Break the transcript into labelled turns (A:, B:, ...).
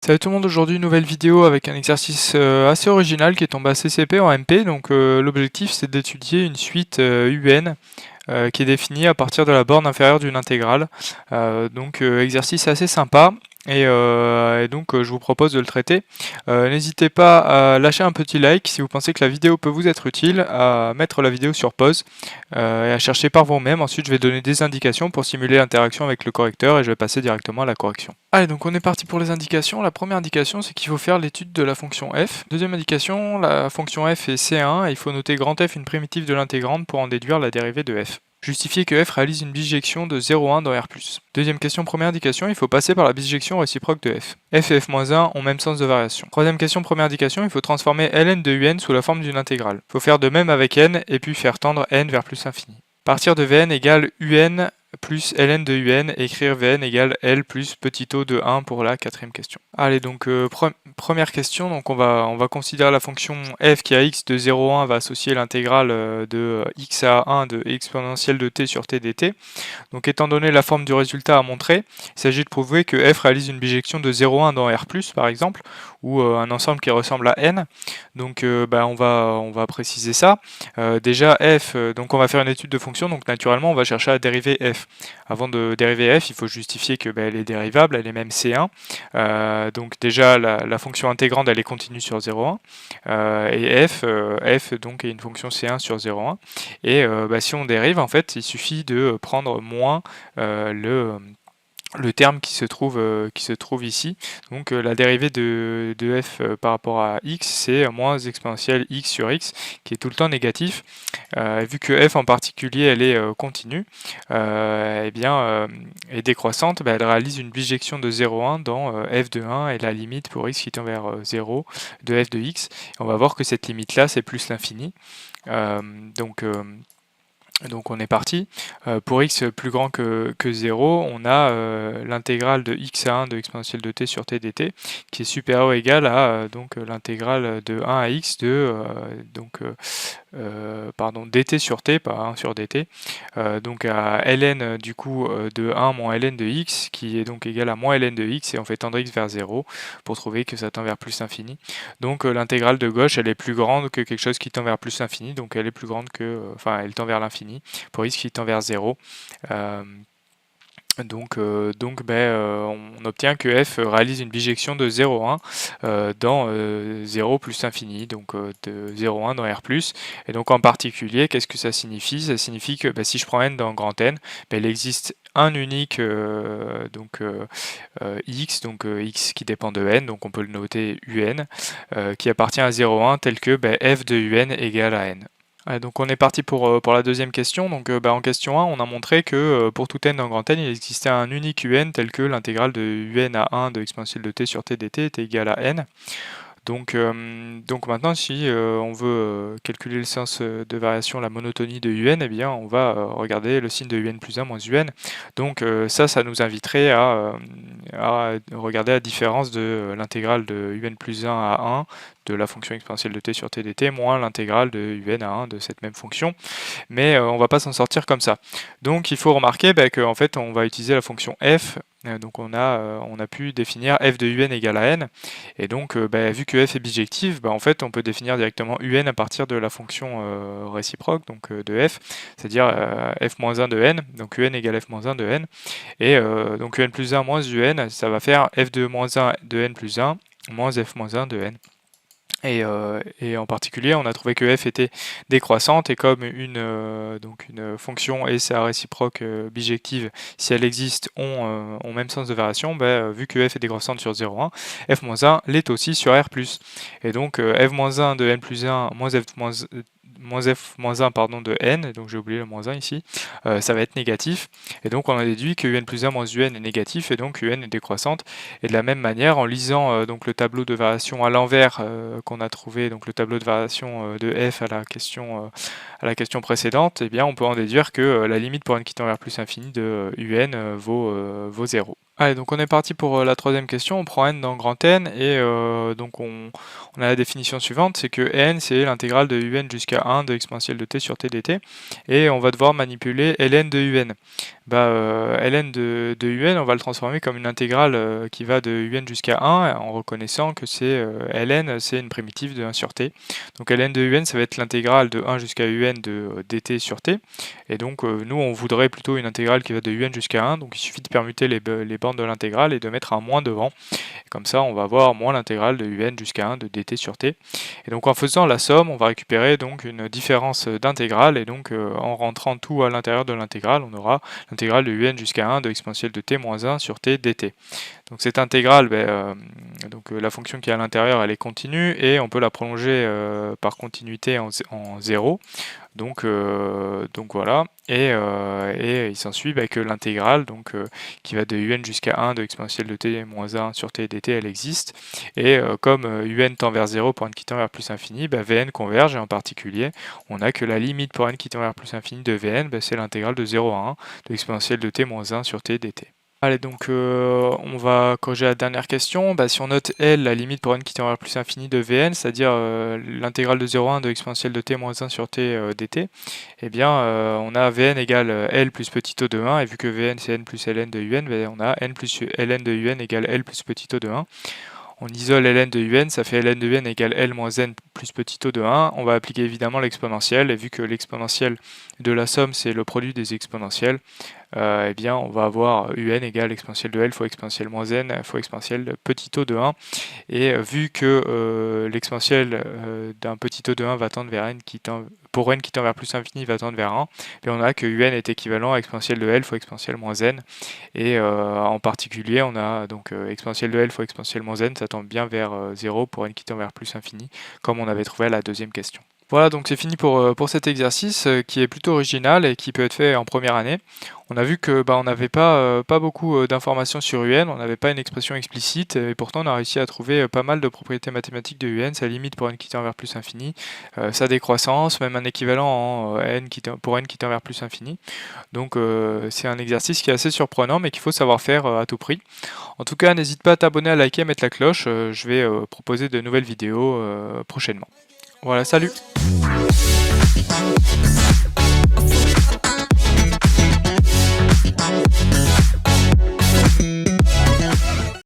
A: Salut tout le monde, aujourd'hui une nouvelle vidéo avec un exercice assez original qui est tombé à CCP en MP. Donc l'objectif c'est d'étudier une suite UN qui est définie à partir de la borne inférieure d'une intégrale. Exercice assez sympa. Et donc je vous propose de le traiter. N'hésitez pas à lâcher un petit like si vous pensez que la vidéo peut vous être utile, à mettre la vidéo sur pause et à chercher par vous-même. Ensuite je vais donner des indications pour simuler l'interaction avec le correcteur et je vais passer directement à la correction. Allez, donc on est parti pour les indications. La première indication, c'est qu'il faut faire l'étude de la fonction f. Deuxième indication, la fonction f est C1 et il faut noter grand F une primitive de l'intégrande pour en déduire la dérivée de f. Justifier que f réalise une bijection de 0,1 dans R+. Deuxième question, première indication, il faut passer par la bijection réciproque de f. F et f-1 ont même sens de variation. Troisième question, première indication, il faut transformer ln de un sous la forme d'une intégrale. Il faut faire de même avec n et puis faire tendre n vers plus infini. Partir de Vn égale un plus ln de un et écrire Vn égale L plus petit o de 1 pour la quatrième question. Allez, donc première question, donc on va considérer la fonction f qui a x de 0,1 va associer l'intégrale de x à 1 de exponentielle de t sur t dt. Donc étant donné la forme du résultat à montrer, il s'agit de prouver que f réalise une bijection de 0,1 dans R+, par exemple, ou un ensemble qui ressemble à n. Donc on va préciser ça. Déjà f, donc on va faire une étude de fonction, donc naturellement on va chercher à dériver f. Avant de dériver f, il faut justifier que elle est dérivable, elle est même C1. Donc déjà la fonction intégrande elle est continue sur 0,1 et f donc est une fonction C1 sur 0,1 et si on dérive en fait il suffit de prendre moins le terme qui se trouve ici. Donc la dérivée de f par rapport à x, c'est moins exponentielle x sur x, qui est tout le temps négatif. Vu que f en particulier, elle est continue, et décroissante, elle réalise une bijection de 0,1 dans f de 1 et la limite pour x qui tend vers 0 de f de x. Et on va voir que cette limite-là, c'est plus l'infini. Donc on est parti. Pour x plus grand que 0, on a l'intégrale de x à 1 de exponentielle de t sur t dt qui est supérieure ou égale à l'intégrale de 1 à x de dt sur t, pas 1 sur dt, donc à ln du coup de 1 moins ln de x qui est donc égal à moins ln de x et on fait tendre x vers 0 pour trouver que ça tend vers plus infini. Donc l'intégrale de gauche elle est plus grande que quelque chose qui tend vers plus l'infini, donc elle est plus grande que, elle tend vers l'infini pour x qui tend vers 0. On obtient que f réalise une bijection de 0,1 dans 0 plus infini, donc de 0,1 dans R+. Et donc en particulier, qu'est-ce que ça signifie? Ça signifie que si je prends n dans grand N, il existe un unique x, donc x qui dépend de n, donc on peut le noter un, qui appartient à 0,1 tel que f de un égale à n. Donc on est parti pour la deuxième question. Donc en question 1, on a montré que pour tout n dans grand N, il existait un unique un tel que l'intégrale de un à 1 de exponentielle de t sur t dt était égale à n. Donc maintenant, si on veut calculer le sens de variation, la monotonie de un, eh bien on va regarder le signe de un plus 1 moins un. Donc ça nous inviterait à regarder la différence de l'intégrale de un plus 1 à 1 de la fonction exponentielle de t sur t dt moins l'intégrale de un à 1 de cette même fonction. Mais on va pas s'en sortir comme ça. Donc il faut remarquer qu'en fait on va utiliser la fonction f. Donc on a pu définir f de un égale à n, et donc vu que f est bijective, en fait on peut définir directement un à partir de la fonction réciproque donc de f, c'est-à-dire f-1 de n, donc un égale f-1 de n, et donc un plus 1 moins un, ça va faire f de moins 1 de n plus 1 moins f-1 de n. Et en particulier, on a trouvé que f était décroissante et comme une fonction et sa réciproque bijective, si elle existe, ont même sens de variation, vu que f est décroissante sur 0,1, f-1 l'est aussi sur R+. Et donc f-1 de n plus 1 moins f-1 pardon, de n, donc j'ai oublié le moins 1 ici, ça va être négatif. Et donc on a déduit que un plus 1 moins un est négatif et donc un est décroissante. Et de la même manière, en lisant donc le tableau de variation à l'envers qu'on a trouvé, donc le tableau de variation de f à la question précédente, eh bien on peut en déduire que la limite pour n qui tend vers plus infini de un vaut 0. Allez, donc on est parti pour la troisième question. On prend n dans grand N et donc on a la définition suivante, c'est que n c'est l'intégrale de un jusqu'à 1 de exponentielle de t sur t dt et on va devoir manipuler ln de un. Ln de un, on va le transformer comme une intégrale qui va de un jusqu'à 1 en reconnaissant que c'est ln, c'est une primitive de 1 sur t. Donc ln de un, ça va être l'intégrale de 1 jusqu'à un de dt sur t. Et donc nous on voudrait plutôt une intégrale qui va de un jusqu'à 1, donc il suffit de permuter les bornes de l'intégrale et de mettre un moins devant. Et comme ça on va avoir moins l'intégrale de un jusqu'à 1 de dt sur t. Et donc en faisant la somme, on va récupérer donc une différence d'intégrale, et donc en rentrant tout à l'intérieur de l'intégrale, on aura l'intégrale de un jusqu'à 1 de exponentielle de t moins 1 sur t dt. Donc cette intégrale, la fonction qui est à l'intérieur, elle est continue et on peut la prolonger par continuité en 0. Donc voilà, et il s'ensuit que l'intégrale qui va de un jusqu'à 1 de exponentielle de t moins 1 sur t dt, elle existe. Et comme un tend vers 0 pour n qui tend vers plus infini, Vn converge, et en particulier, on a que la limite pour n qui tend vers plus infini de Vn, c'est l'intégrale de 0 à 1 de exponentielle de t moins 1 sur t dt. Allez, donc on va corriger la dernière question. Si on note L, la limite pour n qui tend vers plus infini de Vn, c'est-à-dire l'intégrale de 0 à 1 de exponentielle de t moins 1 sur t dt, eh bien on a Vn égale L plus petit o de 1, et vu que Vn c'est n plus ln de un, on a n plus ln de un égale L plus petit o de 1. On isole ln de un, ça fait ln de un égale L moins n plus petit o de 1. On va appliquer évidemment l'exponentielle, et vu que l'exponentielle de la somme c'est le produit des exponentielles, eh bien on va avoir un égale exponentielle de L fois exponentielle moins n fois exponentielle de petit o de 1. Et vu que l'exponentielle d'un petit o de 1 va tendre vers n qui tend, pour n qui tend vers plus infini va tendre vers 1, et on a que un est équivalent à exponentielle de L fois exponentielle moins n. Et en particulier, on a donc exponentielle de L fois exponentielle moins n, ça tend bien vers 0 pour n qui tend vers plus infini, comme on avait trouvé à la deuxième question. Voilà, donc c'est fini pour cet exercice qui est plutôt original et qui peut être fait en première année. On a vu que on n'avait pas beaucoup d'informations sur un, on n'avait pas une expression explicite, et pourtant on a réussi à trouver pas mal de propriétés mathématiques de un, sa limite pour n qui tend vers plus infini, sa décroissance, même un équivalent en pour n qui tend vers plus infini. Donc c'est un exercice qui est assez surprenant, mais qu'il faut savoir faire à tout prix. En tout cas, n'hésite pas à t'abonner, à liker, à mettre la cloche, je vais proposer de nouvelles vidéos prochainement. Voilà, salut!